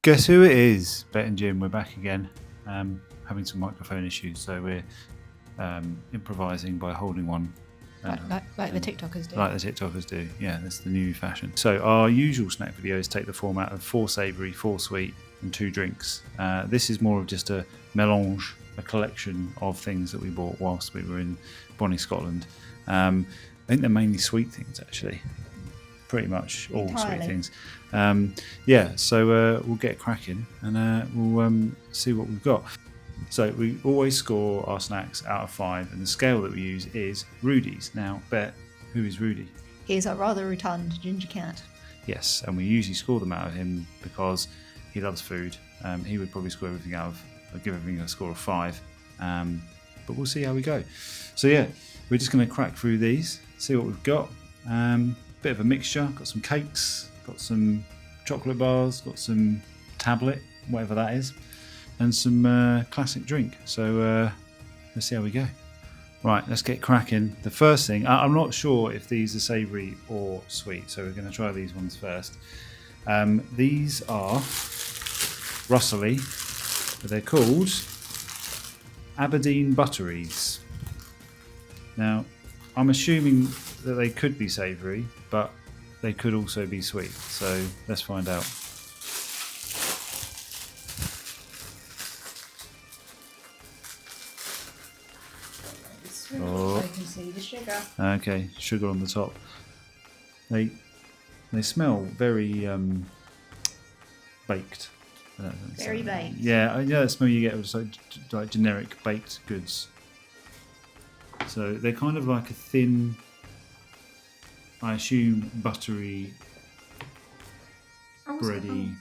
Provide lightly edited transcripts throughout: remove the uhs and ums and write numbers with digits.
Guess who it is? BET+JIM, we're back again. Having some microphone issues, so we're improvising by holding one. Like the TikTokers do. Like the TikTokers do, yeah, that's the new fashion. So our usual snack videos take the format of 4 savoury, 4 sweet and 2 drinks. This is more of just a melange, a collection of things that we bought whilst we were in Bonnie, Scotland. I think they're mainly sweet things actually. Pretty much all sweet things. So we'll get cracking and we'll see what we've got. So we always score our snacks out of 5, and the scale that we use is Rudis. Now, Bet, who is Rudy? He's a rather rotund ginger cat. Yes, and we usually score them out of him because he loves food. He would probably score everything out of, give everything a score of 5. But we'll see how we go. So yeah, we're just going to crack through these, see what we've got. Bit of a mixture. Got some cakes, got some chocolate bars, got some tablet, whatever that is, and some classic drink. So let's see how we go. Right, let's get cracking. The first thing, I'm not sure if these are savoury or sweet, so we're going to try these ones first. These are Russelly, but they're called Aberdeen Butteries. Now, I'm assuming that they could be savoury, but they could also be sweet. So let's find out. So you can see the sugar. Okay, sugar on the top. They smell very baked. Very baked. Yeah, the smell you get was like generic baked goods. So they're kind of like a thin, I assume, buttery, bready.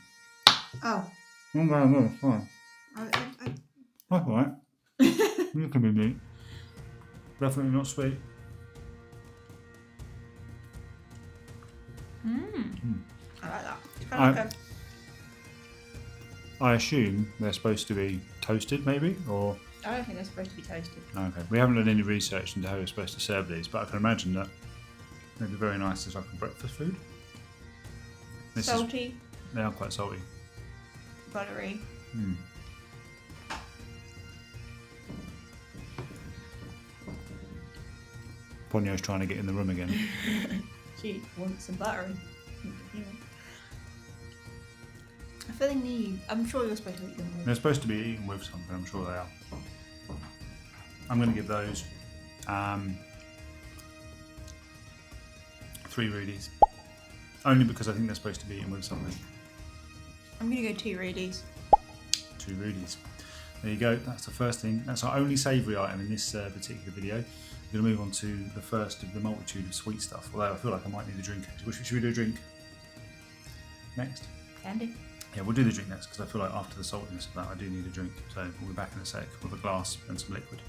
Oh. No, it's fine. That's all right. You can be meat. Definitely not sweet. I like that. It's kind of I assume they're supposed to be toasted, maybe, or. I don't think they're supposed to be toasted. Okay, we haven't done any research into how you're supposed to serve these, but I can imagine that they'd be very nice as like a breakfast food. Salty. They are quite salty. Buttery. Ponyo's trying to get in the room again. She wants some buttery. I feel they need. I'm sure you're supposed to eat them with. They're supposed to be eaten with something, I'm sure they are. I'm going to give those 3 Rudis. Only because I think they're supposed to be eaten with something. I'm going to go 2 Rudis. 2 Rudis. There you go, that's the first thing. That's our only savoury item in this particular video. We're going to move on to the first of the multitude of sweet stuff, although I feel like I might need a drink. Should we do a drink next? Can do. Yeah, we'll do the drink next because I feel like after the saltiness of that I do need a drink. So we'll be back in a sec with a glass and some liquid.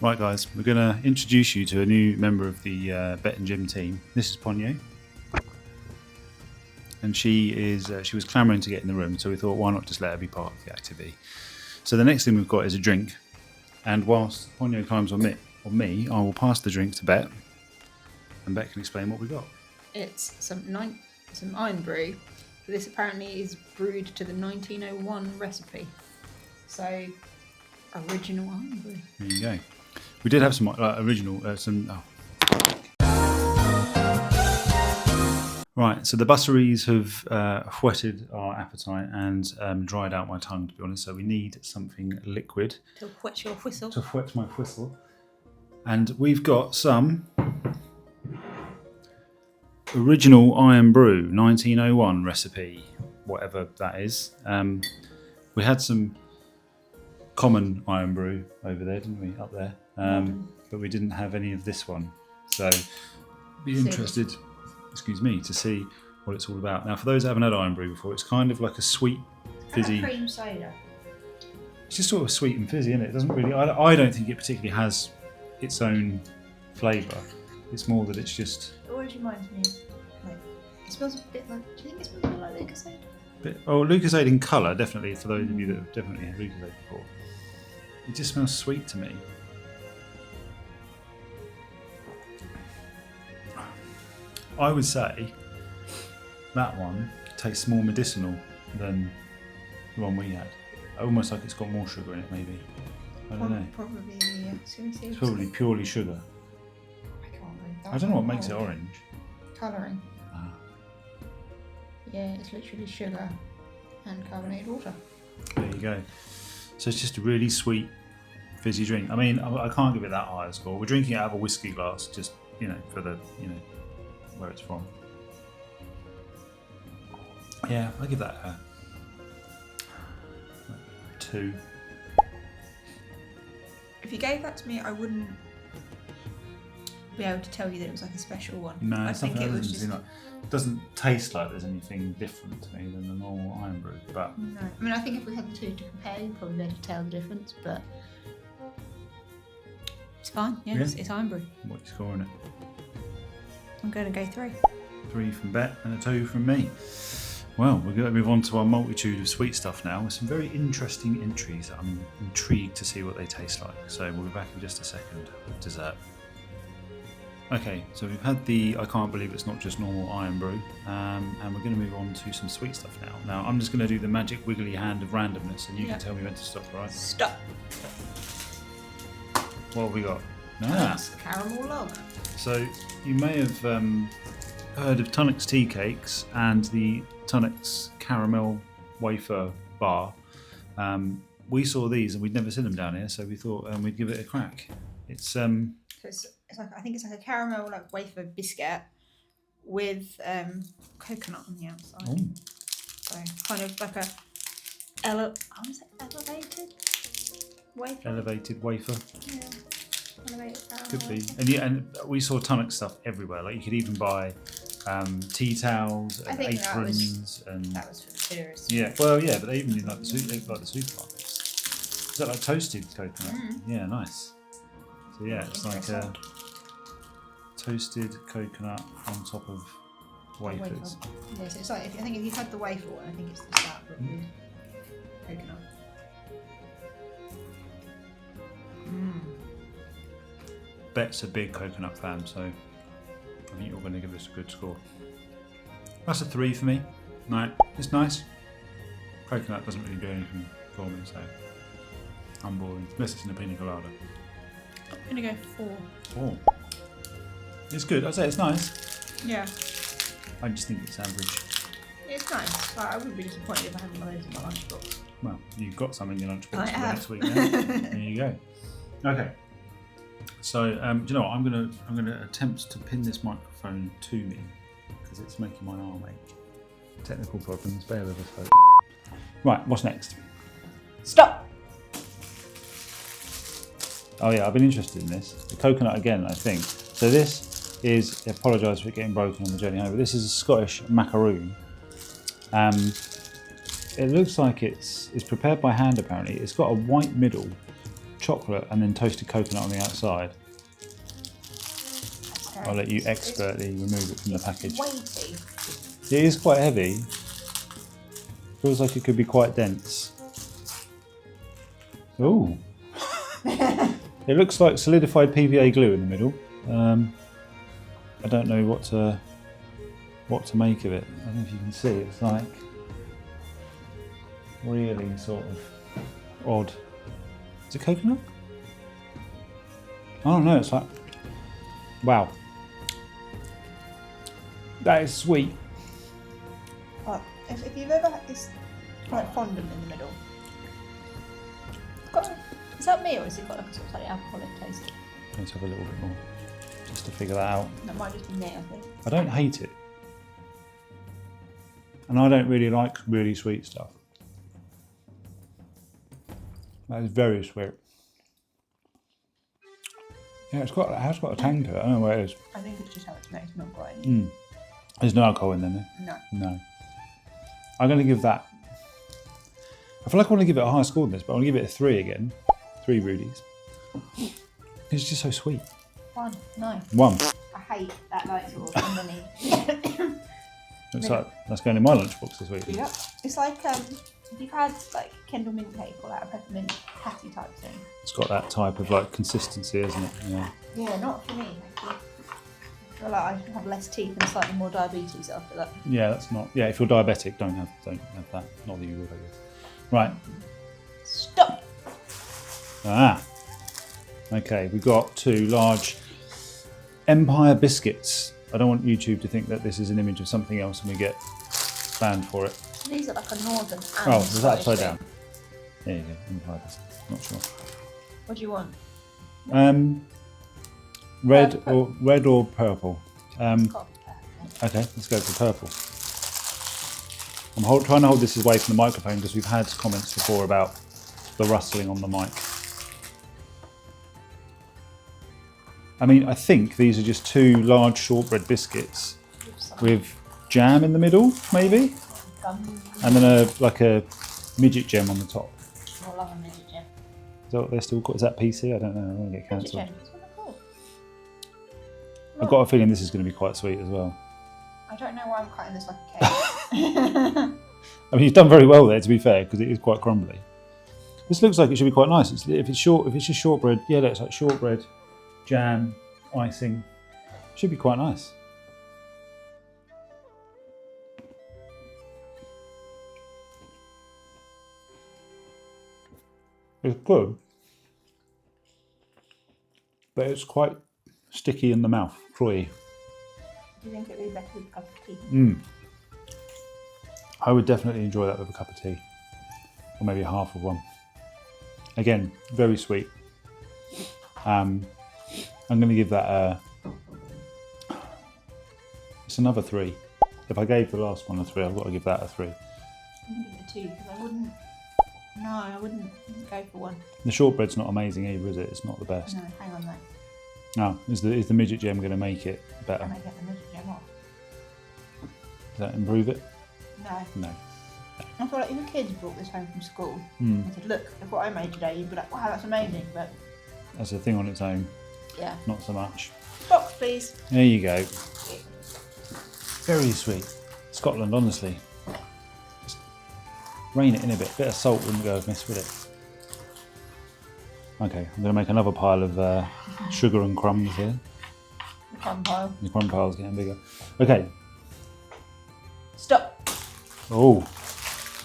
Right guys, we're going to introduce you to a new member of the BET+JIM team. This is Ponyo. And she was clamouring to get in the room, so we thought why not just let her be part of the activity. So the next thing we've got is a drink. And whilst Ponyo climbs on me, I will pass the drink to Bet. And Bet can explain what we got. It's some iron brew. This apparently is brewed to the 1901 recipe. So, original iron brew. There you go. We did have some original, Right, so the butteries have whetted our appetite and dried out my tongue, to be honest. So we need something liquid. To whet your whistle. To whet my whistle. And we've got some original iron brew, 1901 recipe, whatever that is. We had some common iron brew over there, didn't we, up there? But we didn't have any of this one. So be interested, to see what it's all about. Now, for those that haven't had iron brew before, it's kind of like a sweet, fizzy. Kind of cream soda. It's just sort of sweet and fizzy, isn't it? It doesn't really. I don't think it particularly has its own flavour. It's more that it's just. It always reminds me of, like, it smells a bit like. Do you think it smells a bit like Lucozade? Lucozade in colour, definitely. For those of you that have definitely had Lucozade before, it just smells sweet to me. I would say that one tastes more medicinal than the one we had. Almost like it's got more sugar in it, maybe. I don't know. Probably, yeah. It's probably purely sugar. I can't read that. I don't know what makes it orange. Colouring. Ah. Yeah, it's literally sugar and carbonated water. There you go. So it's just a really sweet, fizzy drink. I mean, I can't give it that high a score. We're drinking it out of a whiskey glass, just, for the, where it's from. Yeah, I give that a 2. If you gave that to me, I wouldn't be able to tell you that it was like a special one. No, I it's think something it that was doesn't just. seem it doesn't taste like there's anything different to me than the normal iron brew. But No, I mean, I think if we had the two to compare, you'd probably be able to tell the difference. But it's fine. Yeah, Yeah. It's iron brew. what are you scoring it? I'm going to go 3. 3 from Bet and a 2 from me. Well, we're going to move on to our multitude of sweet stuff now with some very interesting entries. I'm intrigued to see what they taste like. So we'll be back in just a second with dessert. Okay, so we've had the I can't believe it's not just normal iron brew, and we're going to move on to some sweet stuff now. Now I'm just going to do the magic wiggly hand of randomness, and you can tell me when to stop, right? Stop. What have we got? That's caramel log. So you may have heard of Tunnock's tea cakes and the Tunnock's caramel wafer bar. We saw these and we'd never seen them down here, so we thought we'd give it a crack. It's So it's like, I think it's like a caramel like wafer biscuit with coconut on the outside. oh, So kind of like a elevated wafer. elevated wafer. Yeah. Elevated caramel Could be. wafer. And we saw Tunnock stuff everywhere. Like you could even buy tea towels I and think aprons and That was for the tourists. yeah. Well, yeah, but they even do like the supermarkets. Is that like toasted coconut? Yeah, nice. So yeah, it's like Interesting. toasted coconut on top of wafers. Yeah, so it's like I think if you've had the wafer one, I think it's the start but with coconut. Bet's a big coconut fan, so I think you're going to give this a good score. That's a 3 for me. No, it's nice. Coconut doesn't really do anything for me, so I'm boring. Unless it's in a pina colada. I'm gonna go 4. Oh, it's good. I'd say it's nice. Yeah, I just think it's average. it's nice. Like, I wouldn't be disappointed if I had one of those in my lunchbox. Well, you've got some in your lunchbox I for have. next week. Now. There you go. Okay. So, do you know what? I'm gonna attempt to pin this microphone to me because it's making my arm ache. Technical problems. Bear with us, folks. Right. What's next? Stop. Oh yeah, I've been interested in this. The coconut again, I think. So this is, I apologise for it getting broken on the journey home, but this is a Scottish macaroon. It looks like it's prepared by hand apparently. It's got a white middle, chocolate and then toasted coconut on the outside. I'll let you expertly remove it from the package. Weighty. It is quite heavy. Feels like it could be quite dense. Ooh. It looks like solidified PVA glue in the middle. I don't know what to make of it. I don't know if you can see. It's like really sort of odd. Is it coconut? I don't know. It's like wow. That is sweet. But if you've ever had this like fondant in the middle, is that me or has it got like a sort of slightly alcoholic taste? Let's have a little bit more, just to figure that out. That might just be me, I think. I don't hate it, and I don't really like really sweet stuff. That is very sweet. Yeah, it has got a tang to it. I don't know where it is. I think it's just how it's made. It's not got any. There's no alcohol in there. No. No. I'm going to give that. I feel like I want to give it a higher score than this, but I want to give it a 3 again. 3 Rudis. It's just so sweet. 1. No. 1. I hate that like sort of underneath. Looks like that's going in my lunchbox this week. Yep. It's like if you've had like Kendal mint cake or like a peppermint patty type thing. It's got that type of like consistency, isn't it? Yeah. Yeah, not for me. feel like I have less teeth and slightly more diabetes after that. Yeah, that's not. Yeah, if you're diabetic, don't have that. Not that you would, I guess. Right. Stop. Ah. Okay, we've got 2 large Empire biscuits. I don't want YouTube to think that this is an image of something else and we get banned for it. These are like a northern. Oh, is that upside down? There you go, Empire biscuits. Not sure. What do you want? Red or purple? It's got to be purple. Okay, let's go for purple. I'm trying to hold this away from the microphone because we've had comments before about the rustling on the mic. I mean, I think these are just 2 large shortbread biscuits with jam in the middle, maybe, and then a midget gem on the top. I love a midget gem. Is that what they're still called? Is that PC? I don't know. I'm going to get cancelled. Midget gem. That's what they're called. I've got a feeling this is going to be quite sweet as well. I don't know why I'm cutting this like a cake. I mean, you've done very well there, to be fair, because it is quite crumbly. This looks like it should be quite nice. If it's just shortbread, yeah, it's like shortbread, jam, icing. Should be quite nice. It's good, but it's quite sticky in the mouth, cloyy. Do you think it'd be better with a cup of tea? I would definitely enjoy that with a cup of tea, or maybe half of one. Again, very sweet. I'm going to give that it's another 3. If I gave the last one a 3, I've got to give that a 3. I'm going to give it a 2 because I wouldn't. No, I wouldn't go for 1. The shortbread's not amazing either, is it? It's not the best. No, hang on though. No, is the midget gem going to make it better? Can I get the midget gem off? Does that improve it? No. No. I feel like if the kids brought this home from school Mm. and said, look, look what I made today, you'd be like, wow, that's amazing. But That's a thing on its own, yeah. not so much. Box, please. There you go. Very sweet. Scotland, honestly. Just rein it in a bit. Bit of salt wouldn't go amiss with it. Okay, I'm going to make another pile of sugar and crumbs here. The crumb pile. The crumb pile's getting bigger. Okay. Stop. Oh.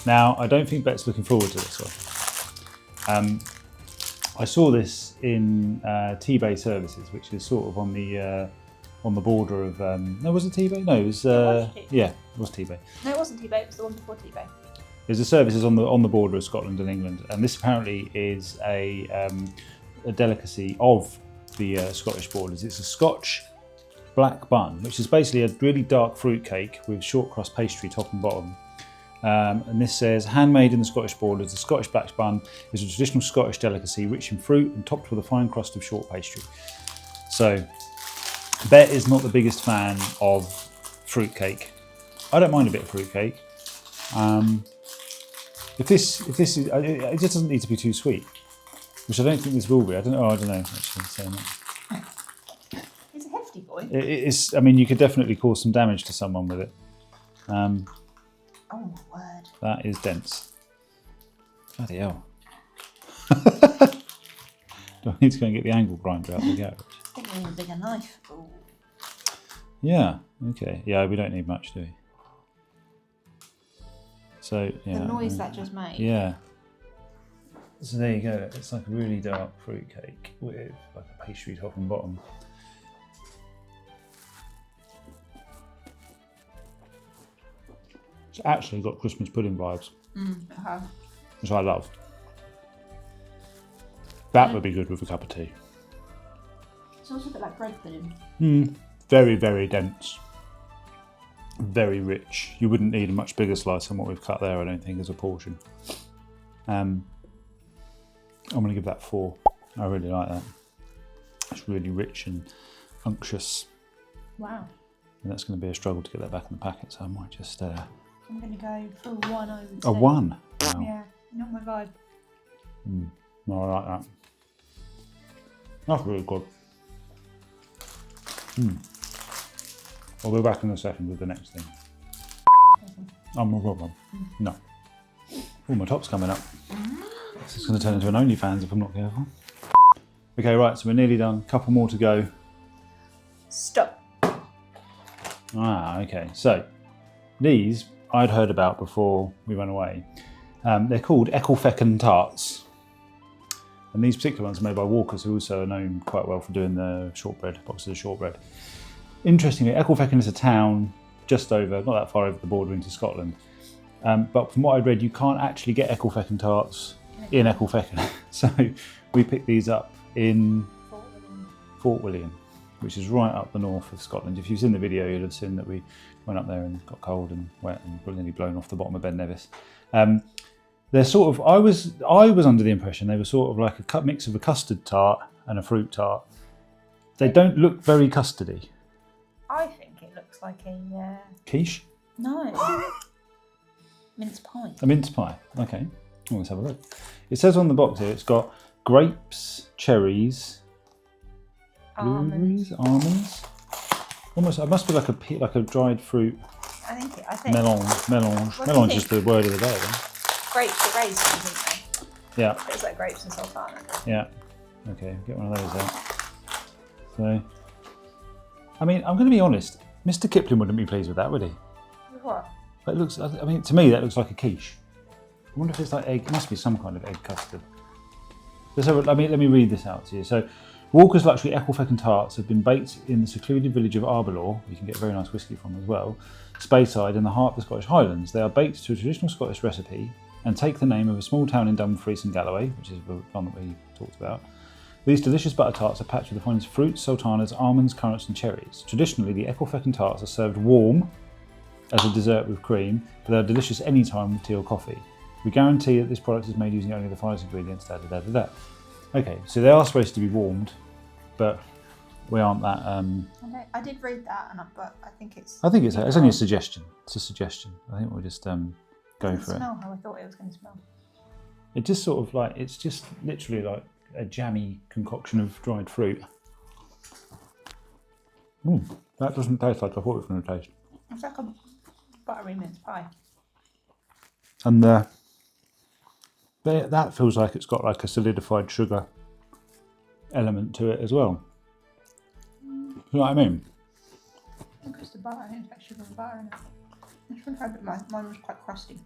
Now, I don't think Bet's looking forward to this one. I saw this in T-Bay Services, which is sort of on the border of. No, was it T-Bay? No, it was. Yeah, it was T-Bay. No, it wasn't T-Bay. It was the one before T-Bay. There's a services on the border of Scotland and England, and this apparently is a delicacy of the Scottish borders. It's a Scotch black bun, which is basically a really dark fruit cake with short crust pastry top and bottom. And this says, handmade in the Scottish borders, the Scottish black bun is a traditional Scottish delicacy rich in fruit and topped with a fine crust of short pastry. So, Bet is not the biggest fan of fruit cake. I don't mind a bit of fruit cake. If this is, it just doesn't need to be too sweet, which I don't think this will be. I don't know actually saying that. It's a hefty boy. It is. I mean, you could definitely cause some damage to someone with it. Oh my word. That is dense. Bloody hell. Do I need to go and get the angle grinder out of the garage? I think we need a bigger knife. Ooh. Yeah, okay. Yeah, we don't need much, do we? So, yeah. The noise that just made. Yeah. So there you go. It's like a really dark fruit cake with like a pastry top and bottom. It's actually got Christmas pudding vibes, which I love. That would be good with a cup of tea. It's also a bit like bread pudding. Very, very dense. Very rich. You wouldn't need a much bigger slice than what we've cut there, I don't think, as a portion. I'm going to give that 4. I really like that. It's really rich and unctuous. Wow. And that's going to be a struggle to get that back in the packet, so I might just... I'm going to go for a 1, I would say. A 1? Wow. Yeah, not my vibe. No, I like that. That's really good. I'll be back in a second with the next thing. I'm a problem. No. Oh, my top's coming up. This is going to turn into an OnlyFans if I'm not careful. Okay, right, so we're nearly done. Couple more to go. Stop. Ah, okay. So these I'd heard about before we went away. They're called Ecclefechan tarts. And these particular ones are made by Walkers, who also are known quite well for doing the shortbread, boxes of shortbread. Interestingly, Ecclefechan is a town just over, not that far over the border into Scotland. But from what I'd read, you can't actually get Ecclefechan tarts in Ecclefechan. So we picked these up in Fort William, which is right up the north of Scotland. If you've seen the video, you'll have seen that we went up there and got cold and wet and nearly blown off the bottom of Ben Nevis. They're sort of, I was under the impression they were sort of like a mix of a custard tart and a fruit tart. They don't look very custardy. I think it looks like a... Quiche? No. Mince pie. A mince pie, okay. Well, let's have a look. It says on the box here it's got grapes, cherries, blueberries, almonds. Almost, it must be like a dried fruit. I think. Melange. Melange is the word of the day. Then. Grapes are raisins, aren't they? Yeah. It's like grapes and sultana. Yeah. Okay, get one of those out. So, I mean, I'm going to be honest. Mr. Kipling wouldn't be pleased with that, would he? What? It looks. I mean, to me, that looks like a quiche. I wonder if it's like egg. It must be some kind of egg custard. Let me read this out to you. So, Walker's luxury Ecclefechan tarts have been baked in the secluded village of Arbelaw, you can get very nice whisky from as well, Speyside in the heart of the Scottish Highlands. They are baked to a traditional Scottish recipe and take the name of a small town in Dumfries and Galloway, which is the one that we talked about. These delicious butter tarts are packed with the finest fruits, sultanas, almonds, currants and cherries. Traditionally, the Ecclefechan tarts are served warm as a dessert with cream, but they're delicious any time with tea or coffee. We guarantee that this product is made using only the finest ingredients, da da da da da. Okay, so they are supposed to be warmed, but we aren't that. I did read that, but I think it's. I think it's only a suggestion. It's a suggestion. I think we'll just go for it. Smell how I thought it was going to smell. It just sort of like it's just literally like a jammy concoction of dried fruit. That doesn't taste like I thought it was going to taste. It's like a buttery mince pie. And that feels like it's got like a solidified sugar element to it as well. You know what I mean? I think it's the butter. I think it's like sugar and butter in it. I should try a bit. Mine was quite crusty.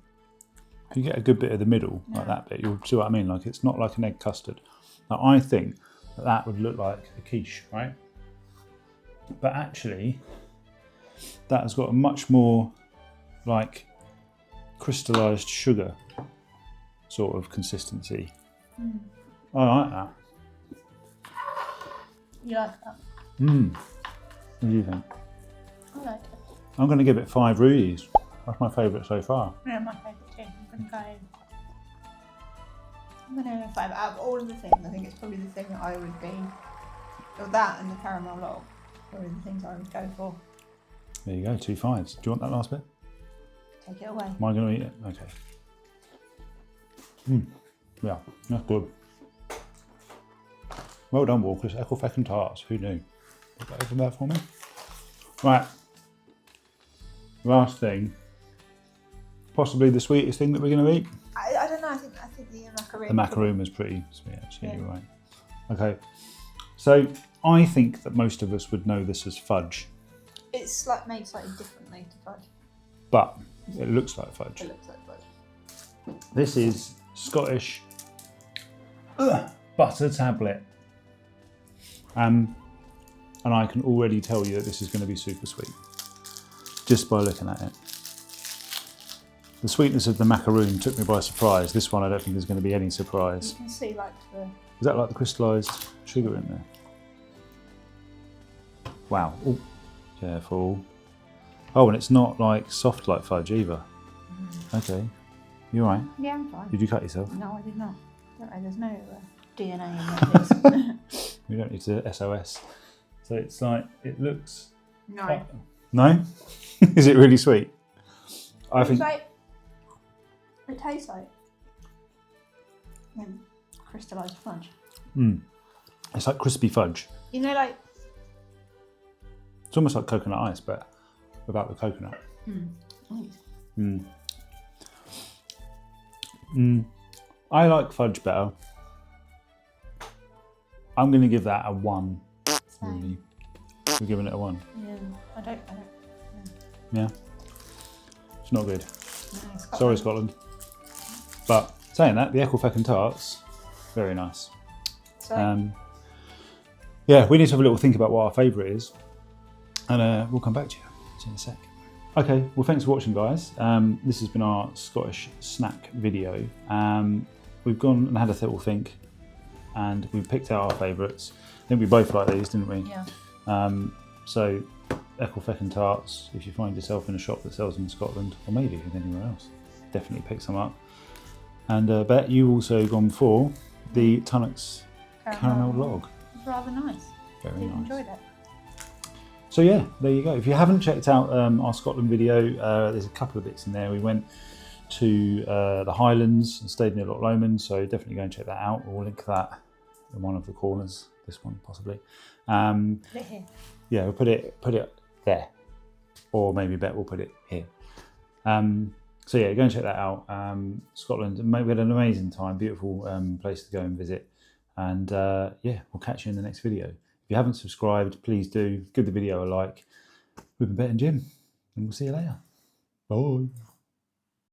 If you get a good bit of the middle, like that bit, you'll see what I mean. Like it's not like an egg custard. Now I think that would look like a quiche, right? But actually, that has got a much more like crystallized sugar sort of consistency. I like that. You like that? What do you think? I like it. I'm going to give it 5 Rudis. That's my favourite so far. Yeah, my favourite too. I'm going to go 5. Out of all of the things, I think it's probably the thing that I would be. Or that and the caramel log. Probably the things I would go for. There you go, 2 5s. Do you want that last bit? Take it away. Am I going to eat it? Okay. Yeah, that's good. Well done, Walkers. Ecclefechan tarts. Who knew? Put that over there for me. Right. Last thing. Possibly the sweetest thing that we're going to eat. I don't know. I think the macaroon. The macaroon was pretty sweet, actually. Yeah. You're right. Okay. So I think that most of us would know this as fudge. It's like made slightly differently to fudge. But it looks like fudge. It looks like fudge. This is Scottish butter tablet. And I can already tell you that this is going to be super sweet. Just by looking at it. The sweetness of the macaroon took me by surprise. This one I don't think there's going to be any surprise. You can see like the... Is that like the crystallised sugar in there? Wow. Ooh, careful. Oh, and it's not like soft like fudge either. Okay. You alright? Yeah, I'm fine. Did you cut yourself? No, I did not. There's no DNA in this. We don't need to SOS. So it's like, it looks... No. No? Is it really sweet? I think... It tastes like crystallised fudge. It's like crispy fudge. You know, like... It's almost like coconut ice, but without the coconut. I like fudge better. I'm going to give that a 1. Really. We're giving it a 1. Yeah, I don't Yeah, it's not good. No, Scotland. Sorry, Scotland. But saying that, the Ecclefechan tarts, very nice. So, Yeah, we need to have a little think about what our favourite is, and we'll come back to you in a sec. Okay, well, thanks for watching, guys. This has been our Scottish snack video. We've gone and had a little think, and we picked out our favourites. I think we both like these, didn't we? yeah. So, Ecclefechan tarts, if you find yourself in a shop that sells them in Scotland, or maybe in anywhere else, definitely pick some up. And Bet, you also gone for the Tunnock's caramel log. Rather nice. Very Did nice. enjoy that. So yeah, there you go. If you haven't checked out our Scotland video, there's a couple of bits in there. We went to the Highlands and stayed near Loch Lomond, so definitely go and check that out. We'll link that in one of the corners, this one possibly. Put it here. Yeah, we'll put it there, or maybe Bet will put it here. So yeah, go and check that out. Scotland, we had an amazing time, beautiful place to go and visit. And yeah, we'll catch you in the next video. If you haven't subscribed, please do. Give the video a like. We've been Bet and Jim, and we'll see you later. Bye.